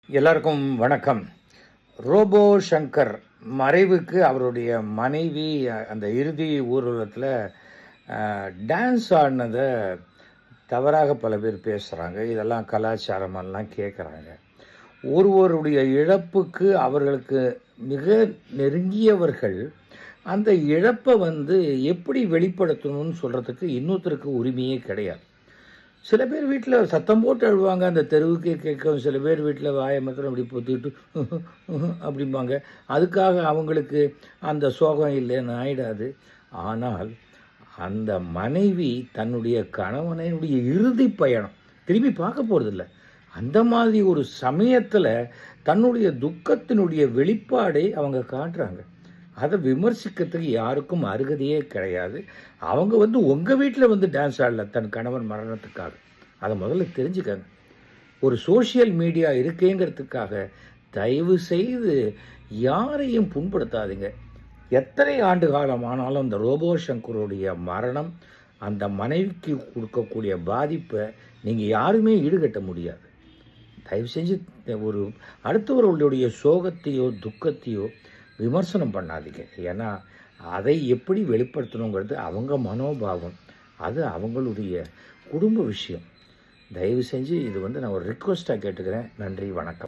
எல்லாருக்கும் வணக்கம். ரோபோ சங்கர் மறைவுக்கு அவருடைய மனைவி அந்த இறுதி ஊர்வலத்தில் டான்ஸ் ஆடினதை தவறாக பல பேர் பேசுகிறாங்க. இதெல்லாம் கலாச்சாரமெல்லாம் கேட்குறாங்க. ஒருவருடைய இழப்புக்கு அவர்களுக்கு மிக நெருங்கியவர்கள் அந்த இழப்பை எப்படி வெளிப்படுத்தணும்னு சொல்கிறதுக்கு இன்னொருத்தருக்கு உரிமையே கிடையாது. சில பேர் வீட்டில் சத்தம் போட்டு அழுவாங்க, அந்த தெருவுக்கே கேட்கும். சில பேர் வீட்டில் வாயை மாத்திரம் அப்படி பொத்திட்டு அப்படிம்பாங்க. அதுக்காக அவங்களுக்கு அந்த சோகம் இல்லைன்னு ஆயிடாது. ஆனால் அந்த மனைவி தன்னுடைய கணவனுடைய இறுதி பயணம் திரும்பி பார்க்க போகிறதில்ல. அந்த மாதிரி ஒரு சமயத்தில் தன்னுடைய துக்கத்தினுடைய வெளிப்பாடை அவங்க காட்டுறாங்க. அதை விமர்சிக்கிறதுக்கு யாருக்கும் அருகதையே கிடையாது. அவங்க உங்கள் வீட்டில் டான்ஸ் ஆடல தன் கணவன் மரணத்துக்காக. அதை முதல்ல தெரிஞ்சுக்கங்க. ஒரு சோஷியல் மீடியா இருக்கேங்கிறதுக்காக தயவு செய்து யாரையும் புண்படுத்தாதீங்க. எத்தனை ஆண்டு காலம் ஆனாலும் அந்த ரோபோ சங்கருடைய மரணம் அந்த மனைவிக்கு கொடுக்கக்கூடிய பாதிப்பை நீங்கள் யாருமே ஈடுகட்ட முடியாது. தயவு செஞ்சு ஒரு அடுத்தவர்களுடைய சோகத்தையோ துக்கத்தையோ விமர்சனம் பண்ணாதீங்க. ஏன்னா அதை எப்படி வெளிப்படுத்தணுங்கிறது அவங்க மனோபாவம், அது அவங்களுடைய குடும்ப விஷயம். தயவு செஞ்சு இது நான் ஒரு ரிக்வெஸ்ட்டாக கேட்டுக்கிறேன். நன்றி, வணக்கம்.